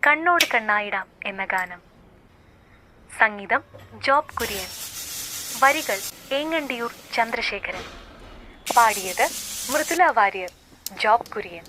കണ്ണോട് കണ്ണായിടാം എന്ന ഗാനം. സംഗീതം ജോബ് കുര്യൻ. വരികൾ ഏങ്ങണ്ടിയൂർ ചന്ദ്രശേഖരൻ. പാടിയത് മൃദുല വാര്യർ, ജോബ് കുര്യൻ.